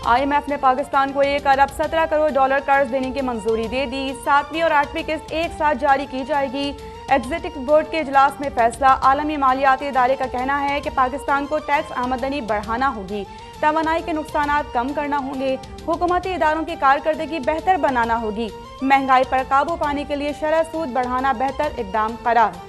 IMF ने पाकिस्तान को 1 अरब 17 crore dollar कर्ज देने की मंजूरी दे दी। 7वीं और 8वीं किस्त एक साथ जारी की जाएगी। एग्जीक्यूटिव बोर्ड के इजलास में फैसला। आलमी मालियाती इदारे का कहना है कि पाकिस्तान को टैक्स आमदनी बढ़ाना होगी, तवानाई के नुकसान कम करना होंगे, हुकूमती इदारों की कारकर्दगी बेहतर बनाना होगी, महंगाई पर काबू पाने के लिए शरह सूद बढ़ाना बेहतर इकदाम करार।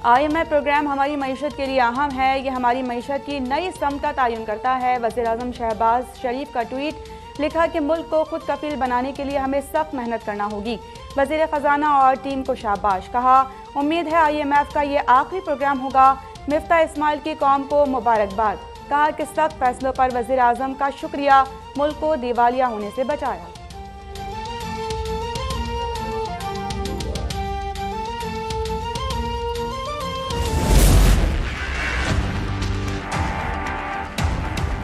IMF प्रोग्राम हमारी मईशत के लिए अहम है। ये हमारी मईशत की नई समत का तयन करता है। वज़ीर-ए-आज़म शहबाज शरीफ का ट्वीट। लिखा कि मुल्क को खुद कफील बनाने के लिए हमें सख्त मेहनत करना होगी। वज़ीर ख़जाना और टीम को शाबाश। कहा उम्मीद है IMF का ये आखिरी प्रोग्राम होगा। मिफ्ता इस्माइल की कौम को मुबारकबाद। कहा कि सख्त फैसलों पर वज़ीर-ए-आज़म का शुक्रिया, मुल्क को दिवालिया होने से बचाया।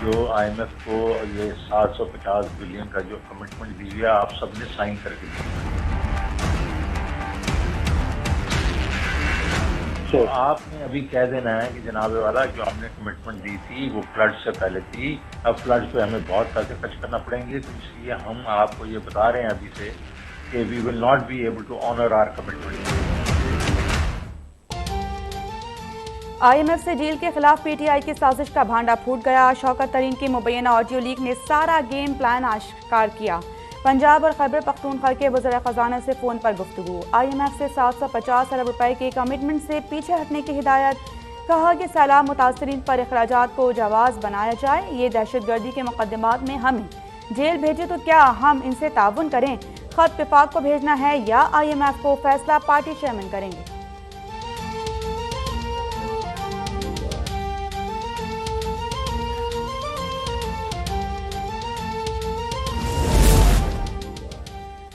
जो IMF को ये 750 बिलियन का जो कमिटमेंट दी है, आप सबने साइन करके दिया। तो आपने अभी कह देना है कि जनाब वाला जो हमने कमिटमेंट दी थी वो फ्लड से पहले थी, अब फ्लड पे हमें बहुत पैसे खर्च करना पड़ेंगे, तो इसलिए हम आपको ये बता रहे हैं अभी से कि we will not be able to honour our commitment. IMF से डील के खिलाफ PTI की साजिश का भांडा फूट गया। शौकत तरीन की मुबैना ऑडियो लीक ने सारा गेम प्लान आश्कार किया। पंजाब और खैबर पख्तूनख्वा के वज़ीर ख़जाना से फ़ोन पर गुफ्तगू। IMF से 750 अरब रुपए के कमिटमेंट से पीछे हटने की हिदायत। कहा कि सैलाब मुतासरीन पर अखराजात को जवाज़ बनाया जाए। ये दहशतगर्दी के मुकदमात में हमें जेल भेजे तो क्या हम इनसे ताउन करें? ख़त विफाक को भेजना है या IMF को? फैसला पार्टी चेयरमैन करेंगे।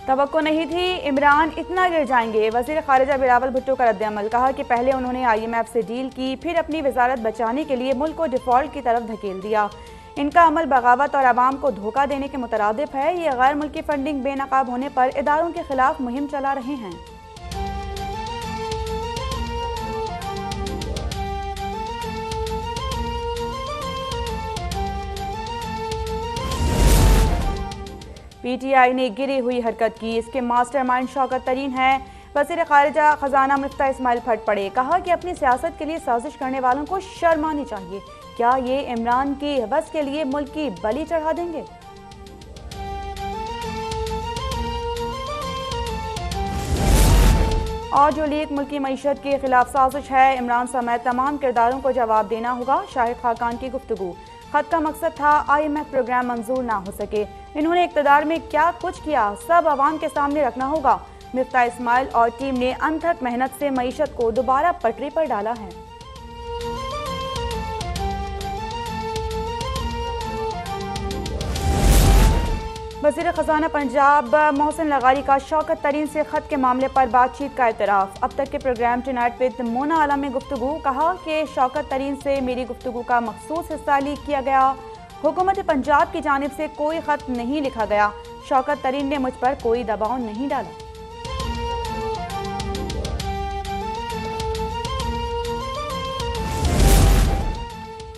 तवक्को नहीं थी इमरान इतना गिर जाएंगे। वज़ीर ख़ारिजा बिलावल भुट्टो का रद्द-ए-अमल। कहा कि पहले उन्होंने IMF से डील की, फिर अपनी वजारत बचाने के लिए मुल्क को डिफ़ॉल्ट की तरफ धकेल दिया। इनका अमल बगावत और आवाम को धोखा देने के मुतरादिफ है। ये गैर मुल्की फंडिंग बेनकाब होने पर इदारों के खिलाफ मुहिम चला रहे हैं। PTI ने गिरी हुई हरकत की। इसके मास्टरमाइंड शौकत तरीन है। वज़ीर ख़ारिजा ख़जाना मिफ्ता इस्माइल फट पड़े। कहा कि अपनी सियासत के लिए साजिश करने वालों को शर्म आनी चाहिए। क्या ये इमरान की हवस के लिए मुल्क की बलि चढ़ा देंगे? और जो लीक मुल्क की मईशत के खिलाफ साजिश है। इमरान समेत तमाम किरदारों को जवाब देना होगा। शाहिद खाकान की गुफ्तगू। खत का मकसद था IMF प्रोग्राम मंजूर ना हो सके। इन्होंने इक़्तिदार में क्या कुछ किया सब आवाम के सामने रखना होगा। मिफ्ता इस्माइल और टीम ने अनथक मेहनत से मईशत को दोबारा पटरी पर डाला है। वज़ीर ख़जाना पंजाब मोहसिन लगारी का शौकत तरीन से ख़त के मामले पर बातचीत का एतराफ़। अब तक के प्रोग्राम टुनाइट विद मोना आलम में गुफ्तगू। कहा कि शौकत तरीन से मेरी गुफ्तगू का मखसूस हिस्सा लीक किया गया। हुकूमत पंजाब की जानिब से कोई ख़त नहीं लिखा गया। शौकत तरीन ने मुझ पर कोई दबाव नहीं डाला।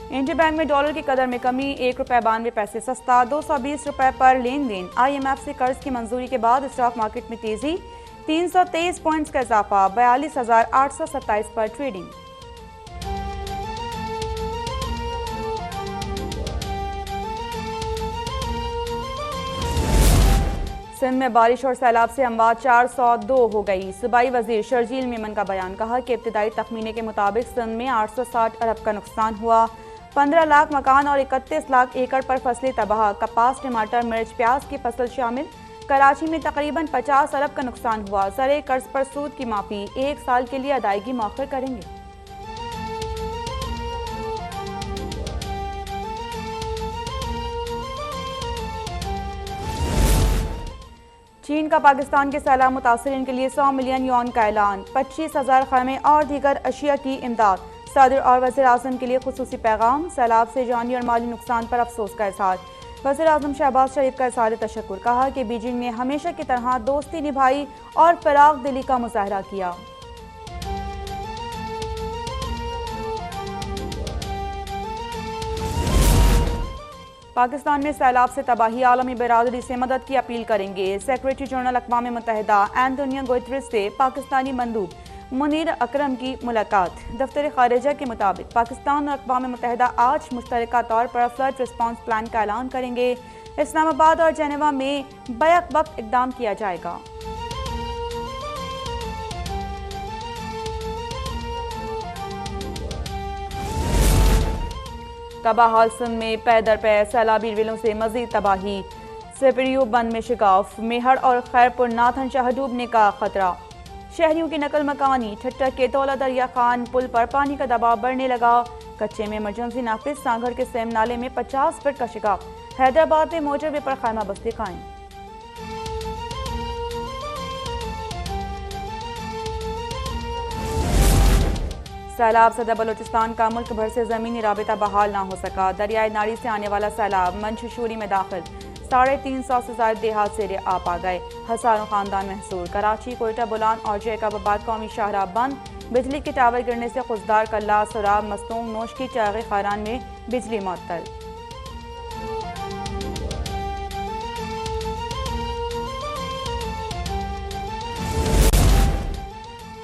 इंडियन बैंक में डॉलर की कदर में कमी। 1 रुपये 92 पैसे सस्ता। 220 रुपये पर लेन देन। IMF से कर्ज की मंजूरी के बाद स्टॉक मार्केट में तेजी। 323 पॉइंट्स का इजाफा। 42,827 पर ट्रेडिंग। सिंध में बारिश और सैलाब से अमवात 402 हो गई। सूबाई वजीर शर्जील मेमन का बयान। कहा कि इब्तिदाई तखमीने के मुताबिक सिंध में 860 अरब का नुकसान हुआ। 15 लाख मकान और 31 लाख एकड़ पर फसलें तबाह। कपास, टमाटर, मिर्च, प्याज की फसल शामिल। कराची में तकरीबन 50 अरब का नुकसान हुआ। ज़रे कर्ज पर सूद की माफी। 1 साल के लिए अदायगी मौखर करेंगे। चीन का पाकिस्तान के सैलाब मुतासरीन के लिए 100 मिलियन युआन का ऐलान। 25,000 खैमे और दीगर अशिया की इमदाद। सदर और वज़ीर आज़म के लिए खुसूसी पैगाम। सैलाब से जानी और माली नुकसान पर अफसोस का इज़हार। वज़ीर-ए-आज़म शहबाज शरीफ का इज़हार तशक्कुर, कहा कि बीजिंग ने हमेशा की तरह दोस्ती निभाई और फराग दिली का मुजाहरा किया। पाकिस्तान में सैलाब से तबाही, आलमी बरादरी से मदद की अपील करेंगे। सेक्रेटरी जनरल अक़वाम मुत्तहिदा एंटोनियो गुतेरेस से पाकिस्तानी मंदूब मुनीर अकरम की मुलाकात। दफ्तर खारिजा के मुताबिक पाकिस्तान और अक़वाम मुत्तहिदा आज मुश्तरका तौर पर फ्लड रिस्पॉन्स प्लान का ऐलान करेंगे। इस्लामाबाद और जेनेवा में बैक वक्त इक़दाम किया जाएगा। तबाह हाल सिंध में पै दर पै सैलाबी विलों से मजीद तबाही। सिपरियो बंद में शिकाफ, मेहड़ और खैरपुर नाथन शाह डूबने का खतरा। शहरियों की नकल मकानी। ठट्टर के तौला दरिया खान पुल पर पानी का दबाव बढ़ने लगा। कच्चे में इमरजेंसी नाफिज, सांगड़ के सेम नाले में 50 फीट का शिकाफ। हैदराबाद में मोटरवे पर खैमा बस्ती कायम। सैलाब सदर बलोचिस्तान का मुल्क भर से जमीनी राबिता बहाल ना हो सका। दरियाई नाड़ी से आने वाला सैलाब मंशशूरी में दाखिल। 350 से ज्यादा देहात से आप आ गए। हजारों खानदान महसूर। कराची, कोयटा, बुलान और जैकबाबाद कौमी शाहराह बंद। बिजली के टावर गिरने से खुजदार, कल्ला, सुराब, मस्तूंग, नोश की चागी खारान में बिजली मुअत्तल।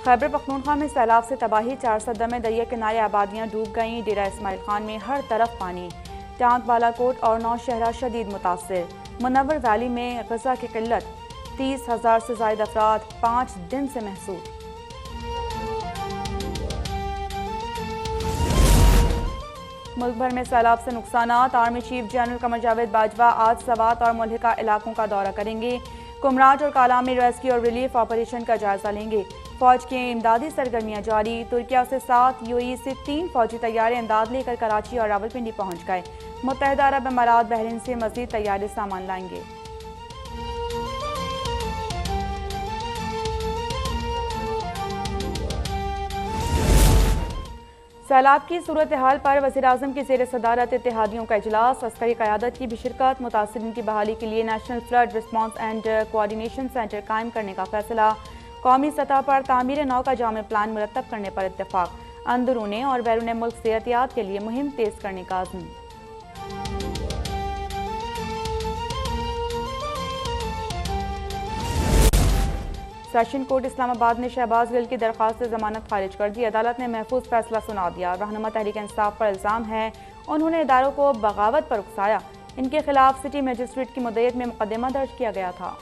खैबर पख्तूनख्वा में सैलाब से तबाही। 4 सदर में दरिया किनारे आबादियां डूब गईं। डेरा इस्माइल खान में हर तरफ पानी। टांक, बालाकोट और नौशहरा शदीद मुतासिर। मुनव्वर वैली में ग़िज़ा की किल्लत। 30,000 से ज़ायद अफराद 5 दिन से महसूर। मुल्क भर में सैलाब से नुकसानात। Army chief general Qamar Javed Bajwa आज सवात और मुल्हिका इलाकों का दौरा करेंगे। कुमराज और कालाम में रेस्क्यू और रिलीफ ऑपरेशन का जायजा लेंगे। फौज की इमदादी सरगर्मियां जारी। तुर्किया से 7, यूएई से 3 फौजी तैयारे इमदाद लेकर कराची और रावलपिंडी पहुंच गए। मुत्तहिदा अरब अमारात, बहरीन से मजीद तैयारे सामान लाएंगे। सैलाब की सूरत हाल पर वज़ीर-ए-आज़म की ज़ेर सदारत इत्तेहादियों का इजलास। अस्करी क़यादत की भी शिरकत। मुतासिरीन की बहाली के लिए national flood response and coordination centre कायम करने का फैसला। कौमी सतह पर तामीर नौ का जामे प्लान मुरतब करने पर इत्तेफाक। अंदरूने और बैरून मुल्क से एहतियात के लिए मुहिम तेज करने का अज़्म। सेशन कोर्ट इस्लामाबाद ने शहबाज गिल की दरख्वास्त से जमानत खारिज कर दी। अदालत ने महफूज फैसला सुना दिया। रहनुमा तहरीक इंसाफ पर इल्ज़ाम है उन्होंने इदारों को बगावत पर उकसाया। इनके खिलाफ सिटी मजिस्ट्रेट की मुद्दत में मुकदमा दर्ज किया गया था।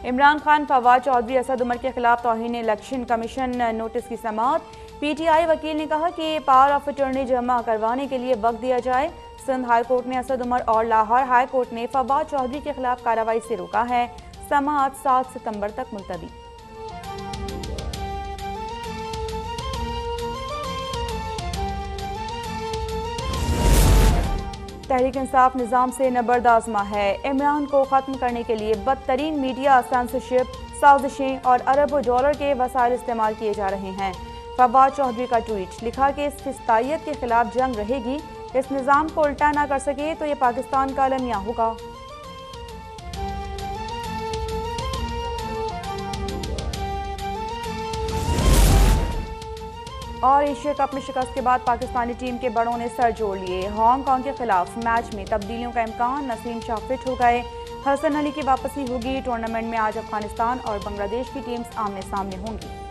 इमरान खान, फवाद चौधरी, असद उमर के खिलाफ तौहीन इलेक्शन कमीशन नोटिस की समाअत। पीटीआई वकील ने कहा कि पावर ऑफ अटॉर्नी जमा करवाने के लिए वक्त दिया जाए। सिंध हाई कोर्ट ने असद उमर और लाहौर हाई कोर्ट ने फवाद चौधरी के खिलाफ कार्रवाई से रोका है। समाअत 7 सितंबर तक मुलतवी। तहरीक इंसाफ निज़ाम से नबर्द आज़मा है। इमरान को ख़त्म करने के लिए बदतरीन मीडिया, सेंसरशिप, साजिशें और अरबों डॉलर के वसाइल इस्तेमाल किए जा रहे हैं। फवाद चौधरी का ट्वीट लिखा कि इस फिस्तायत के खिलाफ जंग रहेगी। इस निज़ाम को उल्टा ना कर सके तो ये पाकिस्तान का अलमिया होगा। और एशिया कप में शिकस्त के बाद पाकिस्तानी टीम के बड़ों ने सर जोड़ लिए। हांगकांग के खिलाफ मैच में तब्दीलियों का इम्कान। नसीम शाह फिट हो गए। हसन अली की वापसी होगी। टूर्नामेंट में आज अफगानिस्तान और बांग्लादेश की टीम्स आमने सामने होंगी।